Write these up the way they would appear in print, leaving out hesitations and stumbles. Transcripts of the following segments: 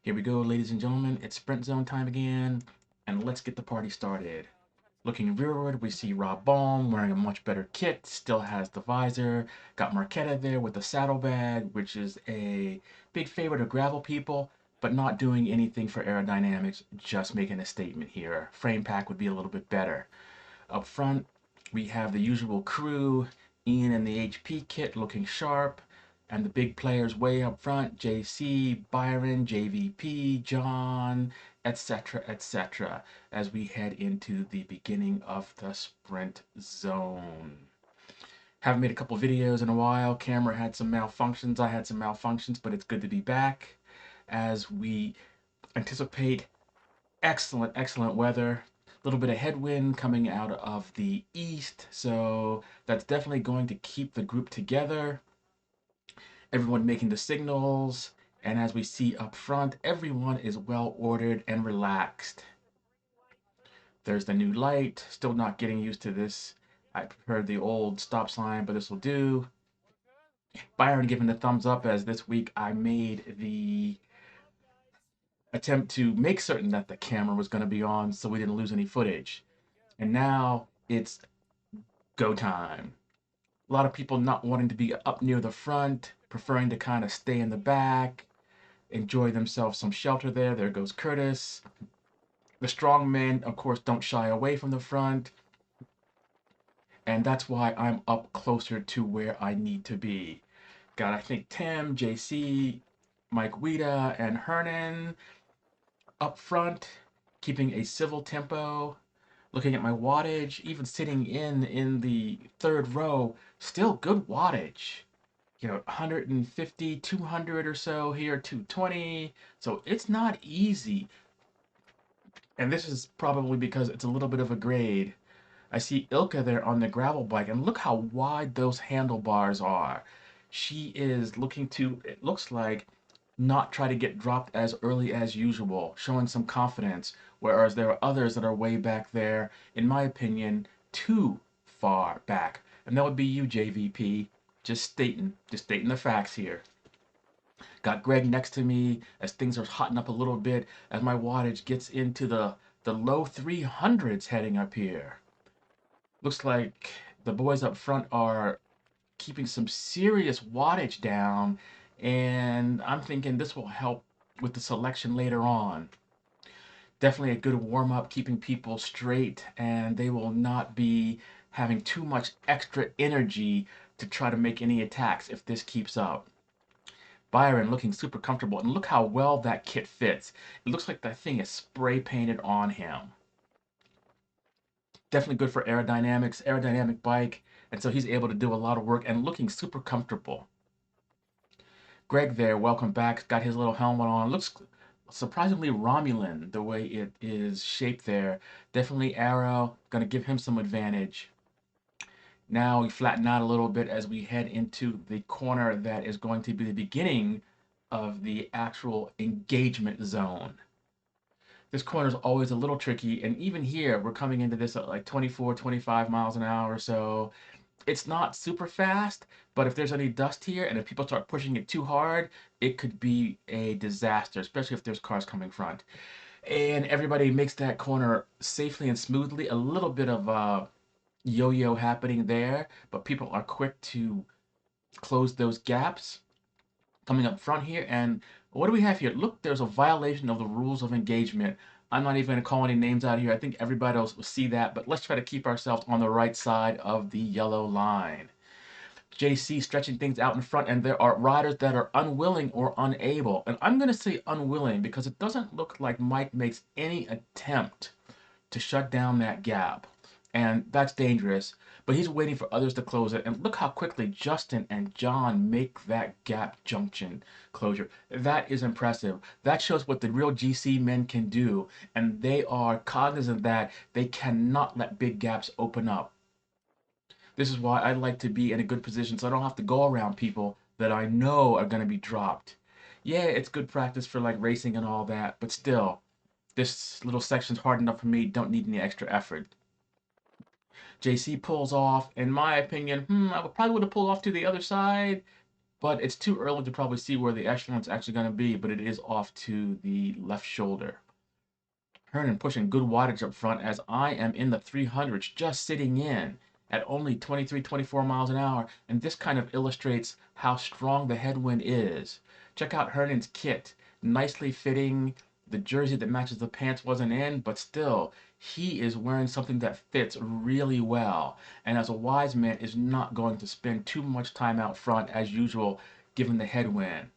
Here we go, ladies and gentlemen. It's sprint zone time again, and let's get the party started. Looking rearward, we see Rob Baum wearing a much better kit, still has the visor. Got Marquetta there with the saddlebag, which is a big favorite of gravel people, but not doing anything for aerodynamics, just making a statement here. Frame pack would be a little bit better. Up front, we have the usual crew, Ian in the HP kit looking sharp, and the big players way up front, JC, Byron, JVP, John, etc., etc., as we head into the beginning of the sprint zone. Haven't made a couple videos in a while. Camera had some malfunctions. I had some malfunctions, but it's good to be back as we anticipate excellent, excellent weather. A little bit of headwind coming out of the east, so that's definitely going to keep the group together. Everyone making the signals, and as we see up front, everyone is well ordered and relaxed. There's the new light, still not getting used to this. I preferred the old stop sign, but this will do. Byron giving the thumbs up as this week I made the attempt to make certain that the camera was going to be on so we didn't lose any footage. And now it's go time. A lot of people not wanting to be up near the front, preferring to kind of stay in the back, enjoy themselves some shelter there. There goes Curtis. The strong men, of course, don't shy away from the front, and that's why I'm up closer to where I need to be. Got, I think, Tim, JC, Mike Wida, and Hernan up front, keeping a civil tempo. Looking at my wattage, even sitting in the third row, still good wattage. 150, 200 or so here, 220. So it's not easy. And this is probably because it's a little bit of a grade. I see Ilka there on the gravel bike, and look how wide those handlebars are. She is looking to, it looks like, not try to get dropped as early as usual, showing some confidence, whereas there are others that are way back there, in my opinion, too far back. And that would be you, JVP. Just stating the facts here. Got Greg next to me as things are hotting up a little bit as my wattage gets into the low 300s heading up here. Looks like the boys up front are keeping some serious wattage down, and I'm thinking this will help with the selection later on. Definitely a good warm up, keeping people straight, and they will not be having too much extra energy to try to make any attacks if this keeps up. Byron looking super comfortable, and look how well that kit fits. It looks like that thing is spray painted on him. Definitely good for aerodynamics, aerodynamic bike, and so he's able to do a lot of work and looking super comfortable. Greg there, welcome back, got his little helmet on. Looks surprisingly Romulan the way it is shaped there. Definitely Arrow, gonna give him some advantage. Now we flatten out a little bit as we head into the corner that is going to be the beginning of the actual engagement zone. This corner is always a little tricky, and even here, we're coming into this at like 24, 25 miles an hour or so. It's not super fast, but if there's any dust here and if people start pushing it too hard, it could be a disaster, especially if there's cars coming front. And everybody makes that corner safely and smoothly. A little bit of yo-yo happening there, but people are quick to close those gaps coming up front here. And what do we have here? Look, there's a violation of the rules of engagement. I'm not even going to call any names out here. I think everybody else will see that, but let's try to keep ourselves on the right side of the yellow line. JC stretching things out in front, and there are riders that are unwilling or unable. And I'm going to say unwilling because it doesn't look like Mike makes any attempt to shut down that gap. And that's dangerous. But he's waiting for others to close it. And look how quickly Justin and John make that gap junction closure. That is impressive. That shows what the real GC men can do. And they are cognizant that they cannot let big gaps open up. This is why I like to be in a good position so I don't have to go around people that I know are going to be dropped. Yeah, it's good practice for like racing and all that, but still, this little section's hard enough for me, don't need any extra effort. JC pulls off. In my opinion, I probably would have pulled off to the other side. but it's too early to probably see where the echelon's actually going to be, but it is off to the left shoulder. Hernan pushing good wattage up front as I am in the 300s, just sitting in at only 23, 24 miles an hour, and this kind of illustrates how strong the headwind is. Check out Hernan's kit, nicely fitting. The jersey that matches the pants wasn't in, but still, he is wearing something that fits really well, and as a wise man is not going to spend too much time out front as usual, given the headwind.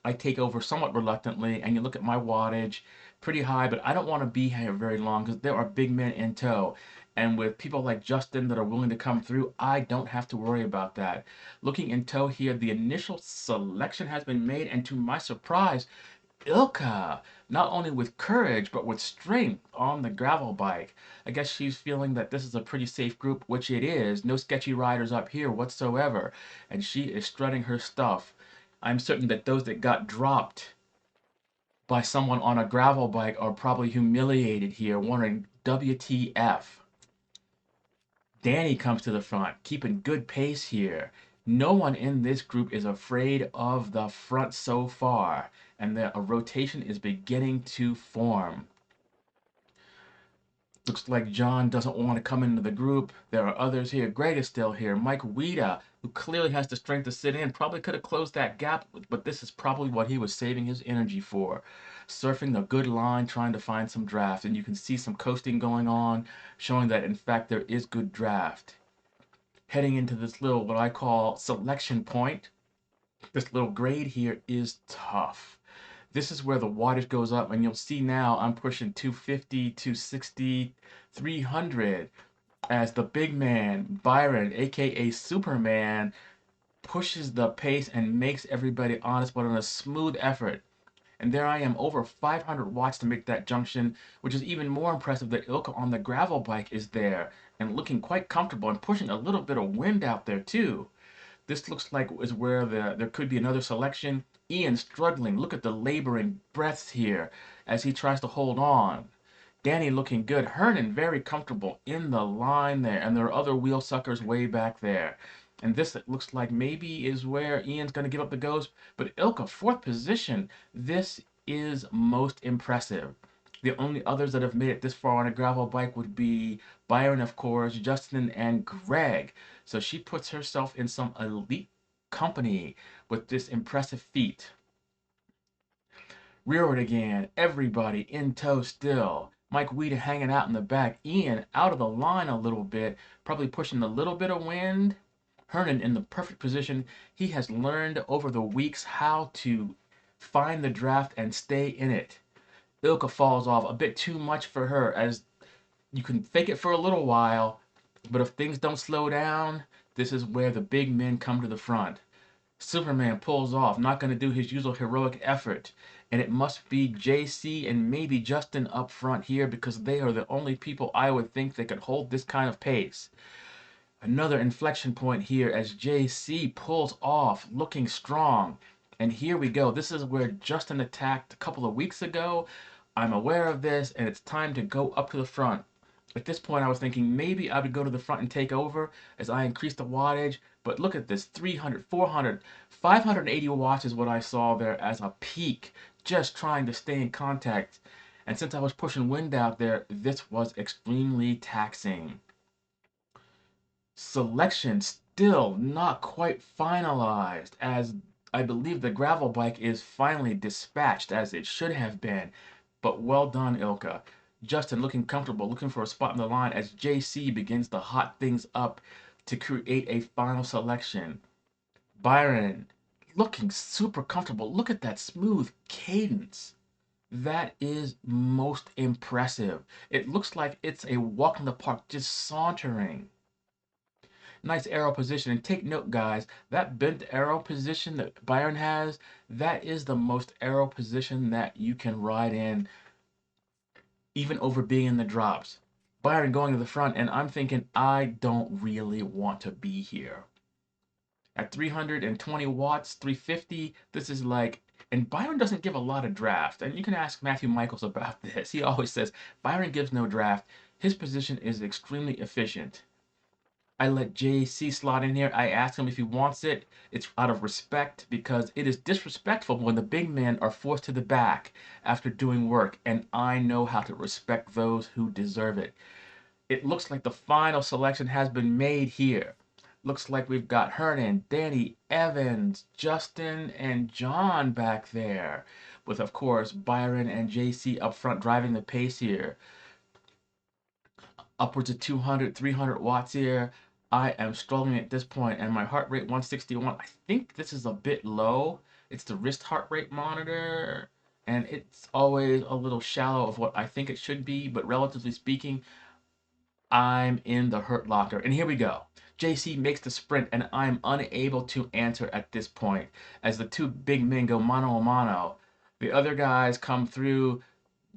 I take over somewhat reluctantly, and you look at my wattage, pretty high, but I don't want to be here very long because there are big men in tow. And with people like Justin that are willing to come through, I don't have to worry about that. Looking in tow here, the initial selection has been made, and to my surprise, Ilka, not only with courage, but with strength on the gravel bike. I guess she's feeling that this is a pretty safe group, which it is. No sketchy riders up here whatsoever. And she is strutting her stuff. I'm certain that those that got dropped by someone on a gravel bike are probably humiliated here, wondering WTF. Danny comes to the front, keeping good pace here. No one in this group is afraid of the front so far, and a rotation is beginning to form. Looks like John doesn't want to come into the group. There are others here. Greg is still here. Mike Wida, who clearly has the strength to sit in, probably could have closed that gap, but this is probably what he was saving his energy for. Surfing the good line, trying to find some draft. And you can see some coasting going on, showing that, in fact, there is good draft. Heading into this little, what I call selection point, this little grade here is tough. This is where the wattage goes up, and you'll see now I'm pushing 250, 260, 300 as the big man, Byron, aka Superman, pushes the pace and makes everybody honest, but on a smooth effort. And there I am, over 500 watts to make that junction, which is even more impressive that Ilka on the gravel bike is there and looking quite comfortable and pushing a little bit of wind out there too. This looks like is where there could be another selection. Ian struggling. Look at the laboring breaths here as he tries to hold on. Danny looking good. Hernan very comfortable in the line there. And there are other wheel suckers way back there. And this looks like maybe is where Ian's going to give up the ghost. But Ilka, fourth position. This is most impressive. The only others that have made it this far on a gravel bike would be Byron, of course, Justin, and Greg. So she puts herself in some elite company with this impressive feat. Rearward again, everybody in tow still. Mike Weeda hanging out in the back. Ian out of the line a little bit, probably pushing a little bit of wind. Hernan in the perfect position. He has learned over the weeks how to find the draft and stay in it. Ilka falls off a bit too much for her, as you can fake it for a little while, but if things don't slow down, this is where the big men come to the front. Superman pulls off, not going to do his usual heroic effort, and it must be JC and maybe Justin up front here because they are the only people I would think that could hold this kind of pace. Another inflection point here as JC pulls off, looking strong. And here we go. This is where Justin attacked a couple of weeks ago. I'm aware of this, and it's time to go up to the front. At this point, I was thinking maybe I would go to the front and take over as I increase the wattage. But look at this, 300, 400, 580 watts is what I saw there as a peak, just trying to stay in contact. And since I was pushing wind out there, this was extremely taxing. Selection still not quite finalized, as I believe the gravel bike is finally dispatched as it should have been. But well done, Ilka. Justin looking comfortable, looking for a spot in the line as JC begins to hot things up to create a final selection. Byron looking super comfortable. Look at that smooth cadence. That is most impressive. It looks like it's a walk in the park, just sauntering. Nice arrow position. And take note, guys, that bent arrow position that Byron has, that is the most arrow position that you can ride in, even over being in the drops. Byron going to the front, and I'm thinking, I don't really want to be here. At 320 watts, 350, this is like, and Byron doesn't give a lot of draft. And you can ask Matthew Michaels about this. He always says, Byron gives no draft. His position is extremely efficient. I let JC slot in here. I asked him if he wants it. It's out of respect because it is disrespectful when the big men are forced to the back after doing work, and I know how to respect those who deserve it. It looks like the final selection has been made here. Looks like we've got Hernan, Danny, Evans, Justin, and John back there, with of course Byron and JC up front driving the pace here. Upwards of 200, 300 watts here. I am struggling at this point, and my heart rate 161. I think this is a bit low. It's the wrist heart rate monitor, and it's always a little shallow of what I think it should be, but relatively speaking, I'm in the hurt locker. And here we go. JC makes the sprint, and I'm unable to answer at this point as the two big men go mano a mano. The other guys come through.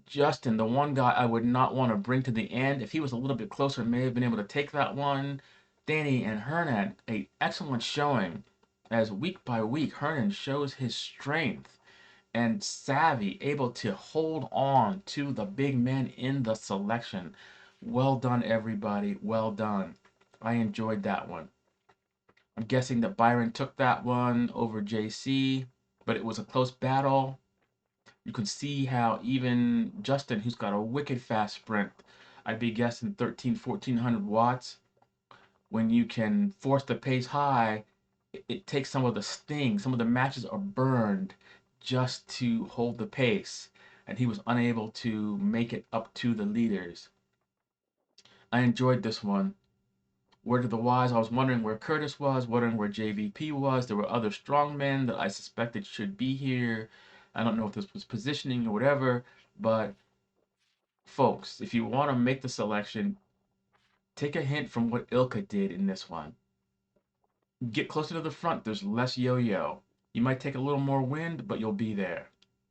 Justin, the one guy I would not want to bring to the end. If he was a little bit closer, may have been able to take that one. Danny and Hernan, a excellent showing. As week by week, Hernan shows his strength and savvy, able to hold on to the big men in the selection. Well done, everybody. Well done. I enjoyed that one. I'm guessing that Byron took that one over JC, but it was a close battle. You could see how even Justin, who's got a wicked fast sprint, I'd be guessing 13, 1400 watts. When you can force the pace high, it takes some of the sting. Some of the matches are burned just to hold the pace, and he was unable to make it up to the leaders. I enjoyed this one. Word of the wise, I was wondering where Curtis was, wondering where JVP was. There were other strong men that I suspected should be here. I don't know if this was positioning or whatever, but folks, if you want to make the selection, take a hint from what Ilka did in this one. Get closer to the front, there's less yo-yo. You might take a little more wind, but you'll be there.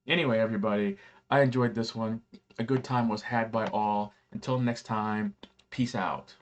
Anyway, everybody, I enjoyed this one. A good time was had by all. Until next time, peace out.